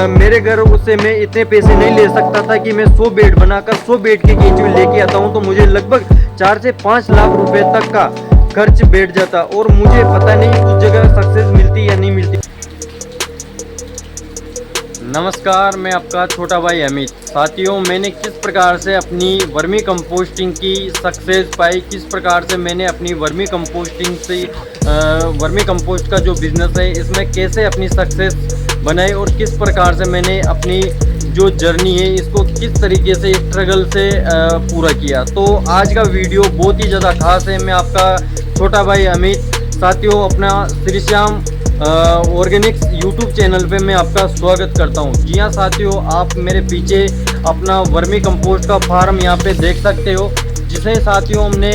मेरे घर उससे मैं इतने पैसे नहीं ले सकता था कि मैं 100 बेड बनाकर 100 बेड के केंचुए लेके आता हूँ, तो मुझे लगभग 4 से 5 लाख रुपए तक का खर्च बैठ जाता और मुझे पता नहीं उस जगह सक्सेस मिलती या नहीं मिलती। नमस्कार, मैं आपका छोटा भाई अमित। साथियों, मैंने किस प्रकार से अपनी वर्मी कंपोस्टिंग की सक्सेस पाई, किस प्रकार से मैंने अपनी वर्मी कंपोस्टिंग से वर्मी कंपोस्ट का जो बिज़नेस है इसमें कैसे अपनी सक्सेस बनाई और किस प्रकार से मैंने अपनी जो जर्नी है इसको किस तरीके से स्ट्रगल से पूरा किया। तो आज का वीडियो बहुत ही ज़्यादा खास है। मैं आपका छोटा भाई अमित। साथियों, अपना Shri Shyam Organics YouTube channel पे मैं आपका स्वागत करता हूं। जी हाँ साथियों, आप मेरे पीछे अपना वर्मी कंपोस्ट का फार्म यहां पे देख सकते हो, जिसे साथियों हमने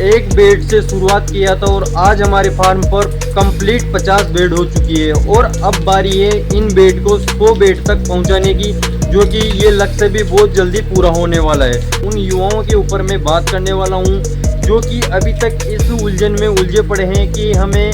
एक बेड से शुरुआत किया था और आज हमारे फार्म पर कंप्लीट 50 बेड हो चुकी है और अब बारी है इन बेड को 100 बेड तक पहुंचाने की, जो कि ये लक्ष्य भी बहुत जल्दी पूरा होने वाला है। उन युवाओं के ऊपर मैं बात करने वाला हूँ जो कि अभी तक इस उलझन में उलझे पड़े हैं कि हमें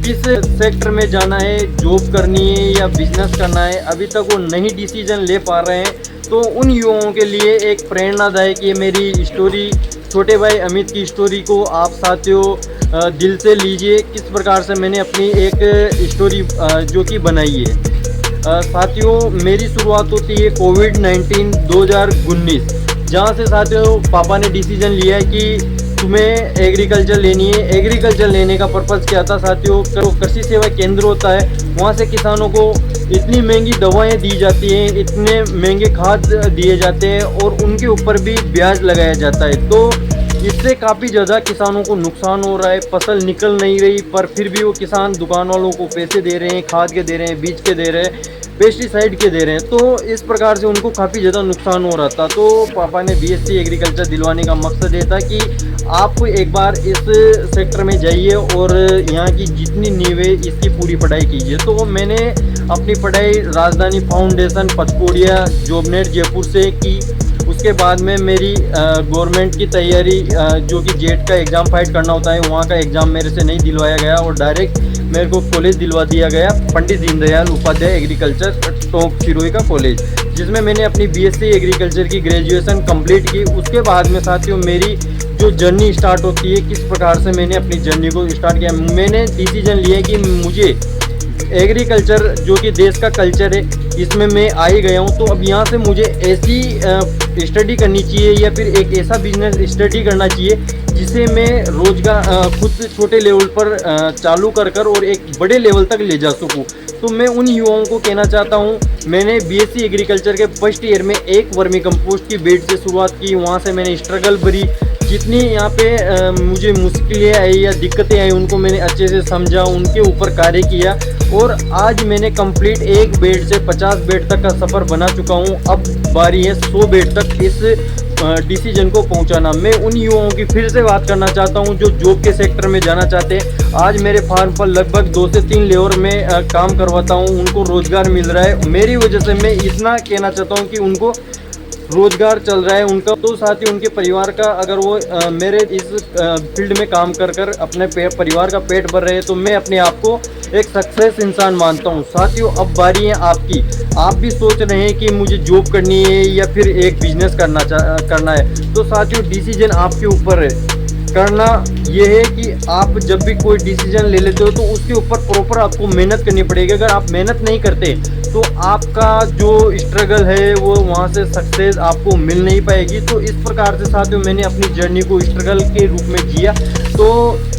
किस सेक्टर में जाना है, जॉब करनी है या बिजनेस करना है, अभी तक वो नहीं डिसीजन ले पा रहे हैं। तो उन युवाओं के लिए एक प्रेरणादायक ये मेरी स्टोरी, छोटे भाई अमित की स्टोरी को आप साथियों दिल से लीजिए। किस प्रकार से मैंने अपनी एक स्टोरी जो कि बनाई है। साथियों, मेरी शुरुआत होती है कोविड-19 2019, जहाँ से साथियों पापा ने डिसीजन लिया है कि तुम्हें एग्रीकल्चर लेनी है। एग्रीकल्चर लेने का पर्पज़ क्या था साथियों, कृषि सेवा केंद्र होता है, वहाँ से किसानों को इतनी महंगी दवाएं दी जाती हैं, इतने महंगे खाद दिए जाते हैं और उनके ऊपर भी ब्याज लगाया जाता है। तो इससे काफ़ी ज़्यादा किसानों को नुकसान हो रहा है, फसल निकल नहीं रही, पर फिर भी वो किसान दुकान वालों को पैसे दे रहे हैं, खाद के दे रहे हैं, बीज के दे रहे हैं, पेस्टिसाइड के दे रहे हैं। तो इस प्रकार से उनको काफ़ी ज़्यादा नुकसान हो रहा था। तो पापा ने बीएससी एग्रीकल्चर दिलवाने का मकसद ये था कि आप एक बार इस सेक्टर में जाइए और यहाँ की जितनी नींव है इसकी पूरी पढ़ाई कीजिए। तो मैंने अपनी पढ़ाई राजधानी फाउंडेशन पचकोड़िया जॉबनेट जयपुर से की। उसके बाद में मेरी गवर्नमेंट की तैयारी जो कि जेट का एग्ज़ाम फाइट करना होता है, वहाँ का एग्ज़ाम मेरे से नहीं दिलवाया गया और डायरेक्ट मेरे को कॉलेज दिलवा दिया गया, पंडित दीनदयाल उपाध्याय एग्रीकल्चर टोंक सिरोही का कॉलेज, जिसमें मैंने अपनी बीएससी एग्रीकल्चर की ग्रेजुएशन कंप्लीट की। उसके बाद में साथियों मेरी जो जर्नी स्टार्ट होती है, किस प्रकार से मैंने अपनी जर्नी को स्टार्ट किया, मैंने डिसीजन लिया कि मुझे एग्रीकल्चर जो कि देश का कल्चर है इसमें मैं आ ही गया हूँ। तो अब यहाँ से मुझे ऐसी स्टडी करनी चाहिए या फिर एक ऐसा बिजनेस स्टडी करना चाहिए जिसे मैं रोजगार खुद छोटे लेवल पर चालू कर और एक बड़े लेवल तक ले जा सकूँ। तो मैं उन युवाओं को कहना चाहता हूँ, मैंने बीएससी एग्रीकल्चर के फर्स्ट ईयर में एक वर्मी कंपोस्ट की बेड से शुरुआत की। वहाँ से मैंने स्ट्रगल भरी, जितनी यहाँ पे मुझे मुश्किलें आई या दिक्कतें आई उनको मैंने अच्छे से समझा, उनके ऊपर कार्य किया और आज मैंने कंप्लीट एक बेड से 50 बेड तक का सफ़र बना चुका हूँ। अब बारी है 100 बेड तक इस डिसीजन को पहुंचाना। मैं उन युवाओं की फिर से बात करना चाहता हूं जो जॉब के सेक्टर में जाना चाहते हैं। आज मेरे फार्म पर लगभग 2 से 3 लेबर में काम करवाता हूं, उनको रोज़गार मिल रहा है। मेरी वजह से मैं इतना कहना चाहता हूं कि उनको रोज़गार चल रहा है उनका। तो साथ ही उनके परिवार का, अगर वो मेरे इस फील्ड में काम कर अपने परिवार का पेट भर रहे हैं, तो मैं अपने आप को एक सक्सेस इंसान मानता हूँ। साथियों, अब बारी है आपकी। आप भी सोच रहे हैं कि मुझे जॉब करनी है या फिर एक बिजनेस करना है, तो साथियों डिसीजन आपके ऊपर है। करना ये है कि आप जब भी कोई डिसीजन ले लेते हो तो उसके ऊपर प्रॉपर आपको मेहनत करनी पड़ेगी। अगर आप मेहनत नहीं करते तो आपका जो स्ट्रगल है वो वहाँ से सक्सेस आपको मिल नहीं पाएगी। तो इस प्रकार से साथियों मैंने अपनी जर्नी को स्ट्रगल के रूप में जिया। तो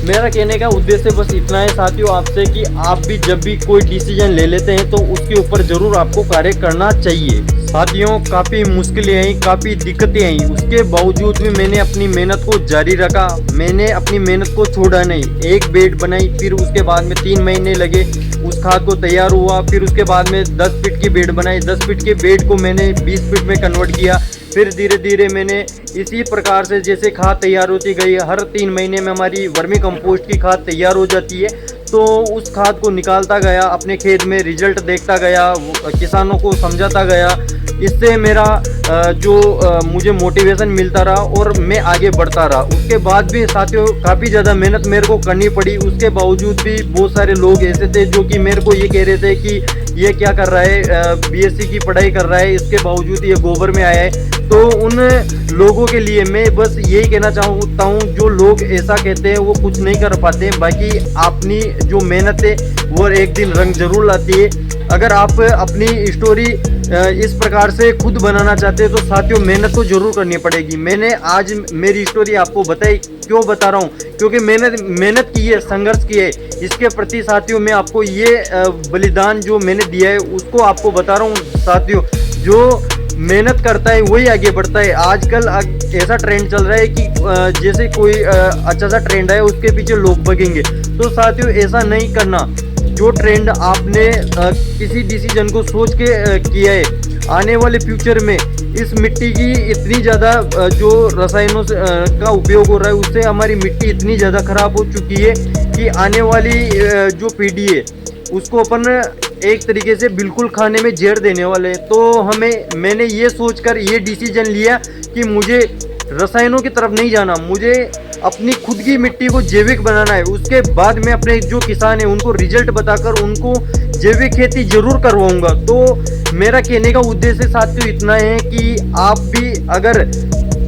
मेरा कहने का उद्देश्य बस इतना है साथियों आपसे कि आप भी जब भी कोई डिसीजन ले लेते हैं तो उसके ऊपर ज़रूर आपको कार्य करना चाहिए। साथियों, काफ़ी मुश्किलें आई, काफ़ी दिक्कतें आई, उसके बावजूद भी मैंने अपनी मेहनत को जारी रखा। मैंने अपनी मेहनत को छोड़ा नहीं। एक बेड बनाई, फिर उसके बाद में 3 महीने लगे उस खाद को तैयार हुआ। फिर उसके बाद में 10 फीट की बेड बनाई, 10 फीट के बेड को मैंने 20 फीट में कन्वर्ट किया। फिर धीरे धीरे मैंने इसी प्रकार से जैसे खाद तैयार होती गई, हर 3 महीने में हमारी वर्मी कंपोस्ट की खाद तैयार हो जाती है। तो उस खाद को निकालता गया, अपने खेत में रिजल्ट देखता गया, किसानों को समझाता गया। इससे मेरा मुझे मोटिवेशन मिलता रहा और मैं आगे बढ़ता रहा। उसके बाद भी साथियों काफ़ी ज़्यादा मेहनत मेरे को करनी पड़ी। उसके बावजूद भी बहुत सारे लोग ऐसे थे जो कि मेरे को ये कह रहे थे कि ये क्या कर रहा है, बीएससी की पढ़ाई कर रहा है, इसके बावजूद ये गोबर में आया है। तो उन लोगों के लिए मैं बस यही कहना चाहता हूँ, जो लोग ऐसा कहते हैं वो कुछ नहीं कर पाते। बाकी अपनी जो मेहनत है वो एक दिन रंग जरूर लाती है। अगर आप अपनी स्टोरी इस प्रकार से खुद बनाना चाहते हैं तो साथियों मेहनत तो जरूर करनी पड़ेगी। मैंने आज मेरी स्टोरी आपको बताई, क्यों बता रहा हूँ, क्योंकि मैंने मेहनत की है, संघर्ष किया है। इसके प्रति साथियों मैं आपको ये बलिदान जो मैंने दिया है उसको आपको बता रहा हूँ। साथियों जो मेहनत करता है वही आगे बढ़ता है। आजकल ऐसा ट्रेंड चल रहा है कि जैसे कोई अच्छा सा ट्रेंड है उसके पीछे लोग भगेंगे। तो साथियों ऐसा नहीं करना। जो ट्रेंड आपने किसी डिसीजन को सोच के किया है, आने वाले फ्यूचर में इस मिट्टी की इतनी ज़्यादा जो रसायनों का उपयोग हो रहा है उससे हमारी मिट्टी इतनी ज़्यादा खराब हो चुकी है कि आने वाली जो पीढ़ी है उसको अपन एक तरीके से बिल्कुल खाने में जहर देने वाले हैं। तो मैंने ये सोचकर ये डिसीजन लिया कि मुझे रसायनों की तरफ नहीं जाना, मुझे अपनी खुद की मिट्टी को जैविक बनाना है। उसके बाद मैं अपने जो किसान हैं उनको रिजल्ट बताकर उनको जैविक खेती जरूर करवाऊंगा। तो मेरा कहने का उद्देश्य साथियों इतना है कि आप भी अगर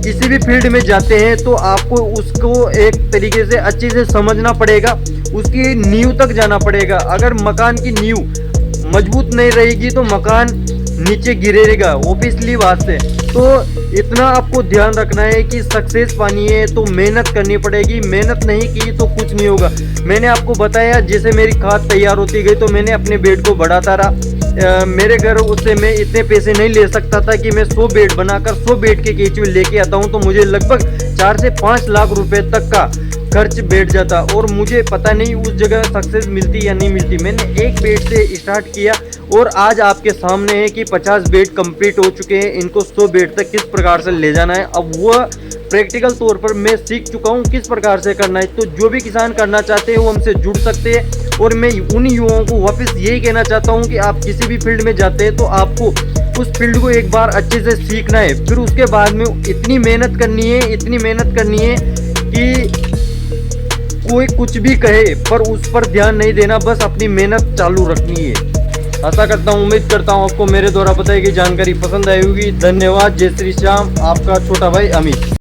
किसी भी फील्ड में जाते हैं तो आपको उसको एक तरीके से अच्छे से समझना पड़ेगा, उसकी नींव तक जाना पड़ेगा। अगर मकान की नींव मजबूत नहीं रहेगी तो मकान नीचे गिरेगा, ऑब्वियसली बात है। तो इतना आपको ध्यान रखना है कि सक्सेस पानी है तो मेहनत करनी पड़ेगी। मेहनत नहीं की तो कुछ नहीं होगा। मैंने आपको बताया जैसे मेरी खाद तैयार होती गई तो मैंने अपने बेड को बढ़ाता रहा। मेरे घर उससे मैं इतने पैसे नहीं ले सकता था कि मैं 100 बेड बनाकर 100 बेड के केचुए लेके आता हूँ, तो मुझे लगभग 4 से 5 लाख रुपए तक का खर्च बैठ जाता और मुझे पता नहीं उस जगह सक्सेस मिलती या नहीं मिलती। मैंने एक बेड से स्टार्ट किया और आज आपके सामने है कि 50 बेड कंप्लीट हो चुके हैं। इनको 100 बेड तक किस प्रकार से ले जाना है अब वो प्रैक्टिकल तौर पर मैं सीख चुका हूँ किस प्रकार से करना है। तो जो भी किसान करना चाहते हैं वो हमसे जुड़ सकते हैं। और मैं उन युवाओं को वापस यही कहना चाहता हूँ कि आप किसी भी फील्ड में जाते हैं तो आपको उस फील्ड को एक बार अच्छे से सीखना है, फिर उसके बाद में इतनी मेहनत करनी है कि कोई कुछ भी कहे पर उस पर ध्यान नहीं देना, बस अपनी मेहनत चालू रखनी है। आशा करता हूँ, उम्मीद करता हूँ आपको मेरे द्वारा बताई गई जानकारी पसंद आई होगी। धन्यवाद। जय श्री श्याम। आपका छोटा भाई अमित।